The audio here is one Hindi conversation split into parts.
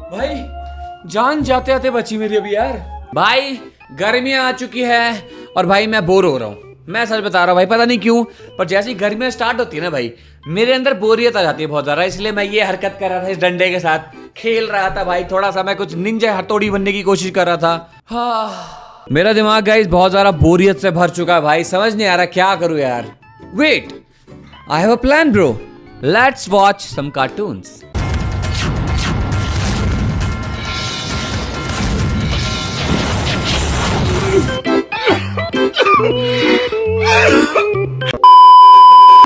भाई जान जाते आते बची मेरी अभी यार। भाई गर्मियां आ चुकी है और भाई मैं बोर हो रहा हूँ। मैं सच बता रहा हूँ भाई, पता नहीं क्यों, पर जैसे ही गर्मियां स्टार्ट होती है ना भाई, मेरे अंदर बोरियत आ जाती है बहुत ज्यादा। इसलिए मैं ये हरकत कर रहा था, इस डंडे के साथ खेल रहा था भाई। थोड़ा सा मैं कुछ निंजा हथौड़ी बनने की कोशिश कर रहा था। हाँ, मेरा दिमाग गाइस बहुत ज्यादा बोरियत से भर चुका है भाई। समझ नहीं आ रहा क्या करूँ यार। Wait, I have a plan bro, let's watch some cartoons.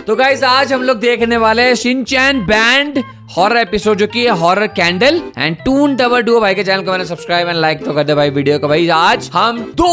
तो गाइस आज हम लोग देखने वाले हैं शिनचैन बैंड हॉरर एपिसोड, जो कि horror candle and toon tower duo. भाई के चैनल को मैंने सब्सक्राइब एंड लाइक तो कर दे भाई वीडियो को। भाई आज हम 2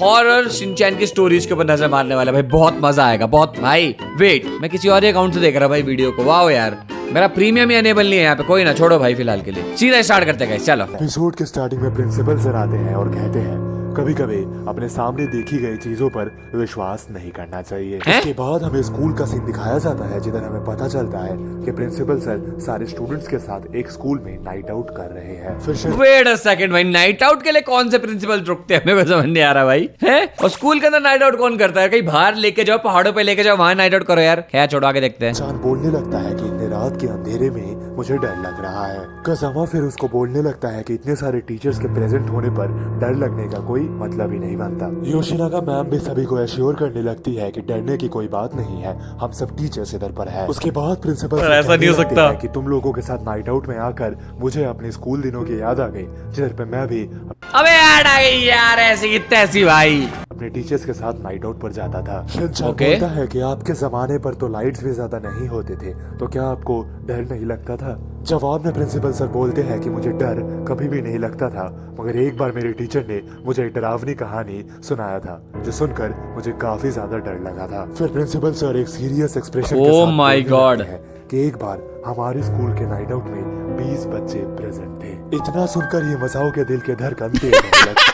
हॉरर शिनचैन की स्टोरीज के ऊपर नजर मारने वाले भाई। बहुत मजा आएगा बहुत भाई। वेट, मैं किसी और अकाउंट से देख रहा भाई वीडियो को। वाओ यार, मेरा प्रीमियम ही अनेबल नहीं है यहाँ पे। कोई ना, छोड़ो भाई फिलहाल के लिए, सीधा स्टार्ट करते हैं। चलो, एपिसोड के स्टार्टिंग में प्रिंसिपल सर आते हैं और कहते हैं कभी कभी अपने सामने देखी गई चीजों पर विश्वास नहीं करना चाहिए। इसके बाद हमें स्कूल का सीन दिखाया जाता है, जिधर हमें पता चलता है कि प्रिंसिपल सर सारे स्टूडेंट्स के साथ एक स्कूल में नाइट आउट कर रहे हैं। फिर वेट अ सेकंड भाई, नाइट आउट के लिए कौन से प्रिंसिपल रुकते हैं? मेरे को समझ नहीं आ रहा भाई। है और स्कूल के अंदर नाइट आउट कौन करता है? कहीं बाहर लेके जाओ, पहाड़ों पे लेके जाओ, वहां नाइट आउट करो यार। खैर छोड़ो, आगे देखते हैं। चांद बोलने लगता है कि इतने रात के अंधेरे में मुझे डर लग रहा है। कज़ामा फिर उसको बोलने लगता है कि इतने सारे टीचर्स के प्रेजेंट होने पर डर लगने का कोई मतलब ही नहीं बनता। योशिनागा मैम भी सभी को एश्योर करने लगती है कि डरने की कोई बात नहीं है, हम सब टीचर्स इधर पर है। उसके बाद प्रिंसिपल ऐसा नहीं हो सकता कि तुम लोगों के साथ नाइट आउट में आकर मुझे अपने स्कूल दिनों की याद आ गई, जिधर पे मैं भी अबे यार आ गई यार, ऐसी की तैसी भाई। अपने टीचर्स के साथ नाइट आउट पर जाता था। Shinchan Okay. बोलता है कि आपके जमाने पर तो लाइट्स भी ज्यादा नहीं होते थे, तो क्या आपको डर नहीं लगता था? जवाब में प्रिंसिपल सर बोलते हैं कि मुझे डर कभी भी नहीं लगता था, मगर एक बार मेरे टीचर ने मुझे एक डरावनी कहानी सुनाया था, जो सुनकर मुझे काफी ज्यादा डर लगा था। फिर प्रिंसिपल सर एक सीरियस एक्सप्रेशन के साथ माय बोलने गॉड लगते हैं कि एक बार हमारे स्कूल के नाइट आउट में 20 बच्चे प्रेजेंट थे। इतना सुनकर ये मसाओ के दिल के धड़कन तेज होने लगे।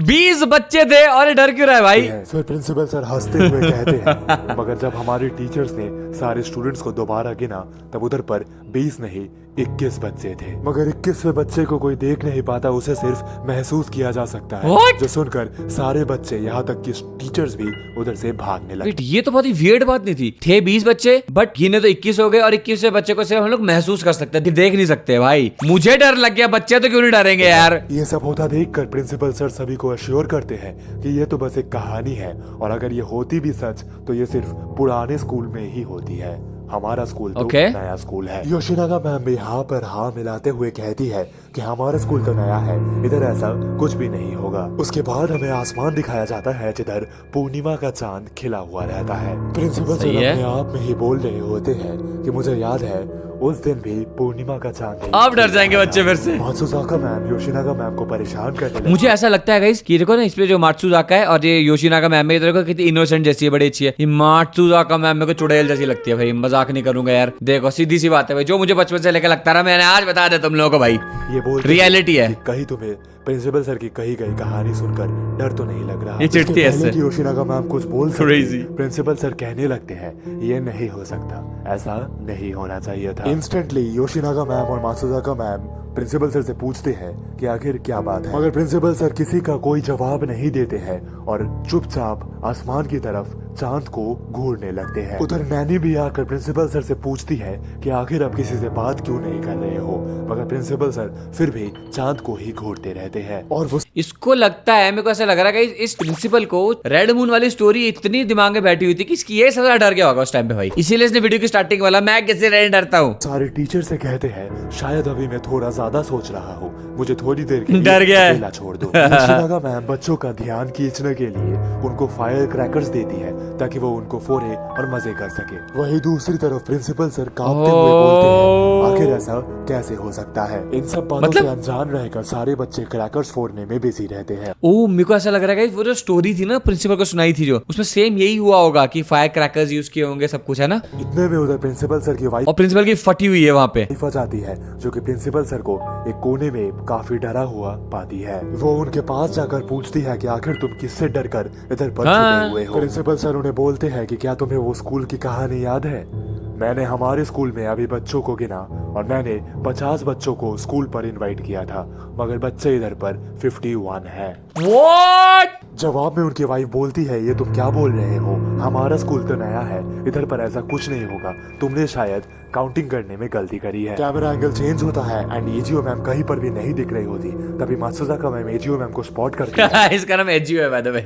20 बच्चे थे और ये डर क्यों रहा है भाई? फिर प्रिंसिपल सर हंसते हुए कहते हैं मगर जब हमारे टीचर्स ने सारे स्टूडेंट्स को दोबारा गिना, तब उधर पर 20 नहीं 21 बच्चे थे। मगर 21वें बच्चे को कोई देख नहीं पाता, उसे सिर्फ महसूस किया जा सकता है। What? जो सुनकर सारे बच्चे, यहाँ तक कि टीचर्स भी उधर से भागने लगे। वेट, ये तो बहुत ही वियर्ड बात नहीं थी। थे 20 बच्चे, बट गिने तो 21 हो गए, और 21वें बच्चे को सिर्फ हम लोग महसूस कर सकते हैं, देख नहीं सकते। भाई मुझे डर लग गया, बच्चे तो क्यों नहीं डरेंगे यार? ये सब होता देखकर प्रिंसिपल सर सभी को अश्योर करते हैं कि ये तो बस एक कहानी है, और अगर ये होती भी सच तो ये सिर्फ पुराने स्कूल में ही होती है। हमारा स्कूल तो नया स्कूल है। योशिनागा मैम भी हाँ पर हाँ मिलाते हुए कहती है कि हमारा स्कूल तो नया है, इधर ऐसा कुछ भी नहीं होगा। उसके बाद हमें आसमान दिखाया जाता है, जिधर पूर्णिमा का चांद खिला हुआ रहता है। प्रिंसिपल सर अपने आप में ही बोल रहे होते हैं कि मुझे याद है उस दिन भी पूर्णिमा का चांद। आप डर जाएंगे बच्चे फिर से। मात्सुजाका मैम योशिनागा मैम को परेशान करने लगी। मुझे ऐसा लगता है गाइस कि देखो ना, इसमें जो मात्सुजाका है और ये योशिनागा मैम है, देखो कितनी इनोसेंट जैसी है, बड़ी अच्छी है। ये मात्सुजाका मैम मेरे को चुड़ैल जैसी लगती है भाई, मजाक नहीं करूंगा यार। देखो सीधी सी बात है भाई, जो मुझे बचपन से लेकर लगता रहा, मैंने आज बता दिया तुम लोगों को भाई, ये बोल रियलिटी है। कहीं तुम्हें प्रिंसिपल सर की कही गई कहानी सुनकर डर तो नहीं लग रहा? ये चिढ़ती है इससे। योशिनागा मैम कुछ बोल Crazy. प्रिंसिपल सर कहने लगते हैं ये नहीं हो सकता, ऐसा नहीं होना चाहिए था। इंस्टेंटली योशिनागा मैम और मात्सुजाका मैम प्रिंसिपल सर से पूछते हैं कि आखिर क्या बात है, मगर प्रिंसिपल सर किसी का कोई जवाब नहीं देते हैं और चुपचाप आसमान की तरफ चांद को घूरने लगते हैं। उधर नैनी भी आकर प्रिंसिपल सर से पूछती है कि आखिर आप किसी से बात क्यों नहीं कर रहे हो, मगर प्रिंसिपल सर फिर भी चांद को ही घूरते रहते हैं। और वो इसको लगता है, मेरे को ऐसा लग रहा है कि इस प्रिंसिपल को रेड मून वाली स्टोरी इतनी दिमाग में बैठी हुई थी कि इसकी ये सबसे डर गया होगा उस टाइम पे भाई, इसीलिए इसने वीडियो की स्टार्टिंग वाला मैं कैसे रहने डरता हूँ। सारे टीचर से कहते हैं शायद अभी मैं थोड़ा ज्यादा सोच रहा हूँ, मुझे थोड़ी देर के लिए डर गया है। अकेला छोड़ दो। योशिनागा मैम बच्चों का ध्यान खींचने के लिए उनको फायर क्रैकर्स देती है ताकि वो उनको फोड़े और मजे कर सके। वही दूसरी तरफ प्रिंसिपल सर कांपते हुए बोलते हैं आखिर ऐसा कैसे हो सकता है? इन सब बातों से अनजान रहकर सारे बच्चे क्रैकर्स फोड़ने में बिजी रहते हैं। ओ, मेरे को ऐसा लग रहा है वो जो स्टोरी थी ना प्रिंसिपल को सुनाई थी, जो उसमें सेम यही हुआ होगा कि फायर क्रैकर्स यूज किए होंगे, सब कुछ है ना। इतने में उधर प्रिंसिपल सर की वाइफ और प्रिंसिपल की फटी हुई है वहाँ पे आ जाती है, जो कि प्रिंसिपल सर को एक कोने में काफी डरा हुआ पाती है। वो उनके पास जाकर पूछती है कि आखिर तुम किससे डर कर इधर पर छुपे हुए हो? प्रिंसिपल सर उन्हें बोलते हैं कि क्या तुम्हें वो स्कूल की कहानी याद है? मैंने हमारे स्कूल में अभी बच्चों को गिना और मैंने 50 बच्चों को स्कूल पर इनवाइट किया था, मगर बच्चे इधर पर 51 है। What? जवाब में उनकी वाइफ बोलती है, ये तुम क्या बोल रहे हो, हमारा स्कूल तो नया है, इधर पर ऐसा कुछ नहीं होगा, तुमने शायद काउंटिंग करने में गलती करी है। कैमरा एंगल चेंज होता है एंड एजीओ मैम कहीं पर भी नहीं दिख रही होती। तभी मात्सुजाका मैम एजीओ मैम को स्पॉट करती है। इसका नाम एजीओ है बाय द वे।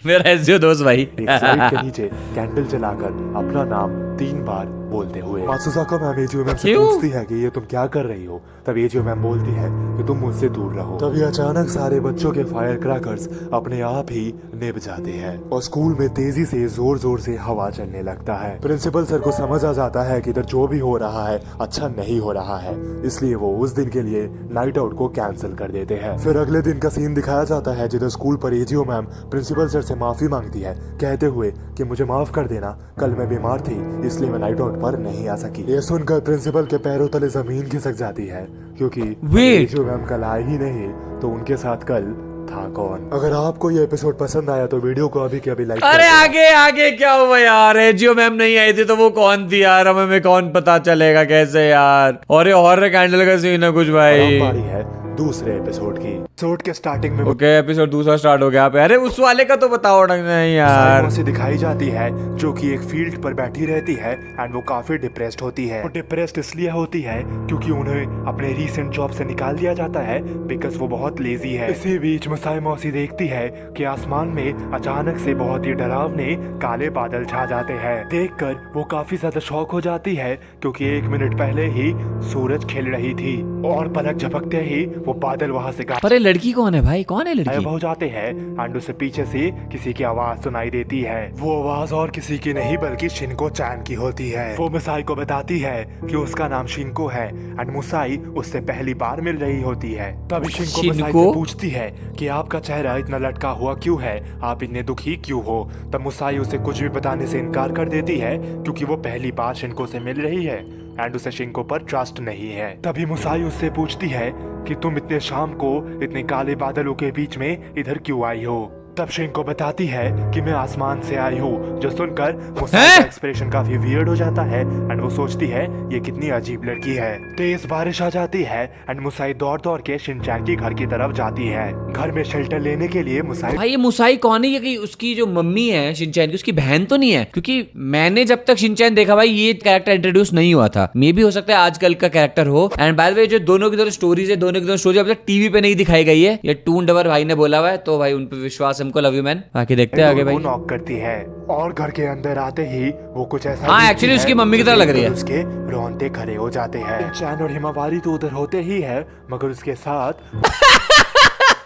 मेरा एजीओ दोस्त भाई। एक स्लाइड के नीचे कैंडल जलाकर अपना नाम 3 बार बोलते हुए मात्सुजाका मैम एजीओ मैम से पूछती है कि ये तुम क्या कर रही हो। तब एजीओ मैम बोलती है कि तुम मुझसे दूर रहो। तभी अचानक सारे बच्चों के फायर क्रैकर्स अपने आप ही निभ जाते हैं और स्कूल में तेजी से जोर जोर से हवा चलने लगता है। प्रिंसिपल सर को समझ आ जाता है कि इधर जो भी हो रहा है अच्छा नहीं हो रहा है, इसलिए वो उस दिन के लिए नाइट आउट को कैंसिल कर देते हैं। फिर अगले दिन का सीन दिखाया जाता है जिधर स्कूल पर एजीओ मैम प्रिंसिपल सर से माफी मांगती है, कहते हुए कि मुझे माफ कर देना, कल मैं बीमार थी इसलिए मैं नाइट आउट पर नहीं आ सकी। ये सुनकर प्रिंसिपल के पैरों तले जमीन खिसक जाती है, क्योंकि एजीओ मैम कल आई ही नहीं तो उनके साथ कल था कौन। अगर आपको ये एपिसोड पसंद आया तो वीडियो को अभी के अभी लाइक अरे आगे आगे क्या हुआ यार, एजीओ मैम नहीं आई थी तो वो कौन थी यार, हमें कौन पता चलेगा कैसे यार। और ये हॉरर कैंडल का सीन है कुछ भाई। बारी है दूसरे एपिसोड की। एपिसोड के स्टार्टिंग में ओके एपिसोड दूसरा स्टार्ट हो गया पे। अरे उस वाले का तो बताओ नहीं यार। से दिखाई जाती है जो कि एक फील्ड पर बैठी रहती है एंड वो काफी डिप्रेस्ड होती है। वो डिप्रेस्ड इसलिए होती है क्योंकि उन्हें अपने रीसेंट जॉब से निकाल दिया जाता है बिकॉज वो बहुत लेजी है। इसी बीच मुसाई मौसी देखती है कि आसमान में अचानक से बहुत ही डरावने काले बादल छा जाते हैं। देखकर वो काफी ज्यादा शॉक हो जाती है क्योंकि 1 मिनट पहले ही सूरज खिल रही थी और पलक झपकते ही वो बादल वहाँ से पर ये लड़की कौन है भाई, कौन है लड़की? गायब हो जाते हैं एंड उसे पीछे से किसी की आवाज सुनाई देती है। वो आवाज और किसी की नहीं बल्कि शिनको चैन की होती है। वो मुसाई को बताती है कि उसका नाम शिनको है एंड मुसाई उससे पहली बार मिल रही होती है। तभी शिनको मुसाई से पूछती है कि आपका चेहरा इतना लटका हुआ क्यों है, आप इतने दुखी क्यों हो। तब मुसाई उसे कुछ भी बताने से इनकार कर देती है क्योंकि वो पहली बार शिनको से मिल रही है एंड उसे शिनको पर ट्रस्ट नहीं है। तभी मुसाई उससे पूछती है कि तुम इतने शाम को इतने काले बादलों के बीच में इधर क्यों आई हो। तब शिनको बताती है कि मैं आसमान से आई हूँ। जो सुनकर मुसाई का एक्सप्रेशन काफी वियर्ड हो जाता है एंड वो सोचती है ये कितनी अजीब लड़की है। तेज बारिश आ जाती है एंड मुसाई दौड़ दौड़ के शिनचैन की घर की तरफ जाती है। घर में शेल्टर लेने के लिए मुसाई भाई ये मुसाई कौन है? ये कि उसकी जो मम्मी है शिनचैन की, उसकी बहन तो नहीं है? क्योंकि मैंने जब तक शिनचैन देखा भाई ये कैरेक्टर इंट्रोड्यूस नहीं हुआ था। मे भी हो सकता है आजकल का कैरेक्टर हो। एंड बाय द वे जो दोनों की दोनों स्टोरीज है, दोनों की दोनों स्टोरी अब तक टीवी पे नहीं दिखाई गई है, ये टून डबर भाई ने बोला हुआ है, तो भाई उन पे विश्वास हमको। Love you man. बाकी देखते हैं आगे भाई। नॉक करती है और घर के अंदर आते ही वो कुछ ऐसा हाँ एक्चुअली उसकी मम्मी की तरह लग रही है। उसके रोंगटे खड़े हो जाते हैं। चैन और हिमावारी तो उधर होते ही है मगर उसके साथ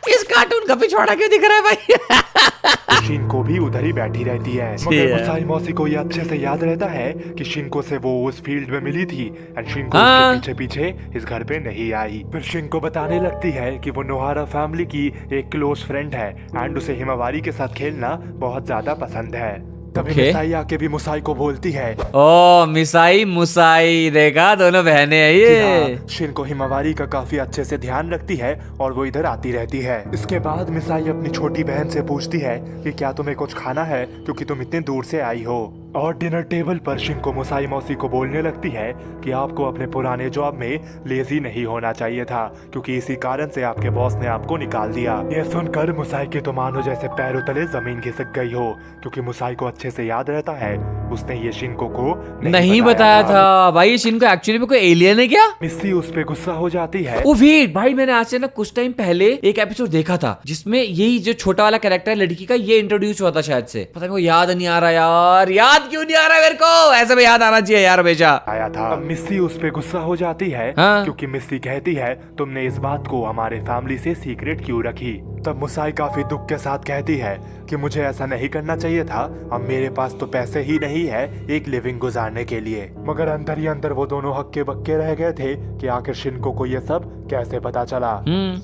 इस कार्टून का पिछवाड़ा क्यों दिख रहा है भाई? शिनको भी उधर ही बैठी रहती है। मगर मुसाई मौसी को ये अच्छे से याद रहता है कि शिनको से वो उस फील्ड में मिली थी एंड शिनको उसके पीछे पीछे इस घर पे नहीं आई। फिर शिनको बताने लगती है कि वो नोहारा फैमिली की एक क्लोज फ्रेंड है एंड उसे हिमावारी के साथ खेलना बहुत ज्यादा पसंद है। तभी मिसाई आके भी मुसाई को बोलती है, ओ मिसाई मुसाई, देखा दोनों बहनें हैं ये। शिनको हिमावारी का काफी अच्छे से ध्यान रखती है और वो इधर आती रहती है। इसके बाद मिसाई अपनी छोटी बहन से पूछती है कि क्या तुम्हें कुछ खाना है क्योंकि तुम इतने दूर से आई हो। और डिनर टेबल पर शिनको मुसाई मौसी को बोलने लगती है कि आपको अपने पुराने जॉब में लेजी नहीं होना चाहिए था क्योंकि इसी कारण से आपके बॉस ने आपको निकाल दिया। यह सुनकर मुसाई के तो मानो जैसे पैरों तले जमीन खिसक गई हो क्योंकि मुसाई को अच्छे से याद रहता है उसने ये शिनको को नहीं बताया था। भाई शिनको एक्चुअली में कोई एलियन है क्या? मिस्सी उस पे गुस्सा हो जाती है। ओ वेट भाई, मैंने आज से ना कुछ टाइम पहले एक एपिसोड देखा था जिसमें यही जो छोटा वाला कैरेक्टर लड़की का ये इंट्रोड्यूस हुआ था शायद से। पता नहीं याद नहीं आ रहा यार, याद क्यों नहीं आ रहा मेरे को? ऐसे में याद आना चाहिए यार हमेशा। आया था। अब मिस्सी उस पे गुस्सा हो जाती है क्योंकि मिस्सी कहती है तुमने इस बात को हमारे फैमिली से सीक्रेट क्यों रखी। तब मुसाई काफी दुख के साथ कहती है कि मुझे ऐसा नहीं करना चाहिए था, अब मेरे पास तो पैसे ही नहीं है एक लिविंग गुजारने के लिए। मगर अंदर ही अंदर वो दोनों हक्के बक्के रह गए थे कि आखिर शिनको को ये सब कैसे पता चला।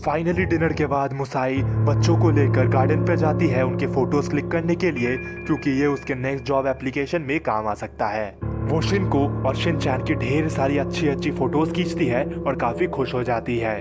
फाइनली डिनर के बाद मुसाई बच्चों को लेकर गार्डन पे जाती है उनके फोटोज क्लिक करने के लिए क्योंकि ये उसके नेक्स्ट जॉब एप्लीकेशन में काम आ सकता है। वो शिनको और शिनचैन की ढेर सारी अच्छी अच्छी फोटोज खींचती है और काफी खुश हो जाती है।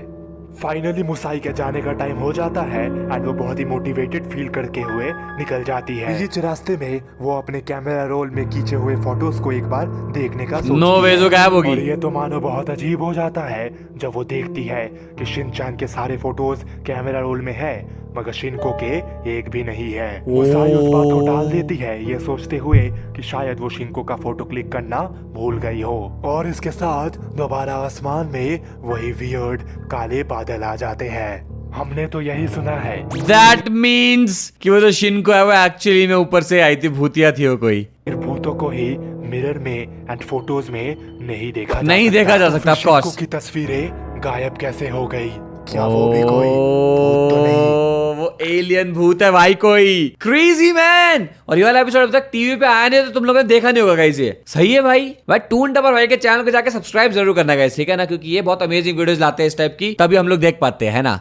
फाइनली मुसाई के जाने का टाइम हो जाता है एंड वो बहुत ही मोटिवेटेड फील करके हुए निकल जाती है। बीच रास्ते में वो अपने कैमरा रोल में खींचे हुए फोटोज को एक बार देखने का सोचती नो वे जो गायब होगी। और ये तो मानो बहुत अजीब हो जाता है जब वो देखती है कि शिनचान के सारे फोटोज कैमरा रोल में है मगर शिनको के एक भी नहीं है। मुसाई उस बात को टाल देती है ये सोचते हुए कि शायद वो शिनको का फोटो क्लिक करना भूल गई हो। और इसके साथ दोबारा आसमान में वही वियर्ड काले बादल आ जाते हैं। हमने तो यही सुना है। That means कि वो जो शिनको है वो एक्चुअली में ऊपर से आई थी, भूतिया थी वो कोई। फिर भूतों को ही मिरर में एंड फोटोज में नहीं देखा जा सकता ऑफ कोर्स। शिनको की तस्वीरें गायब कैसे हो गई? क्या वो भी कोई भूत तो नहीं? वो एलियन भूत है भाई कोई। Crazy man. और ये वाला एपिसोड अब तक टीवी पे आया नहीं तो तुम लोगों ने देखा नहीं होगा गाइस। ये सही है भाई। टून टपर भाई के चैनल को जाके सब्सक्राइब जरूर करना गाइस, ठीक है ना, क्योंकि ये बहुत अमेजिंग वीडियोस लाते हैं इस टाइप की, तभी हम लोग देख पाते हैं, है ना।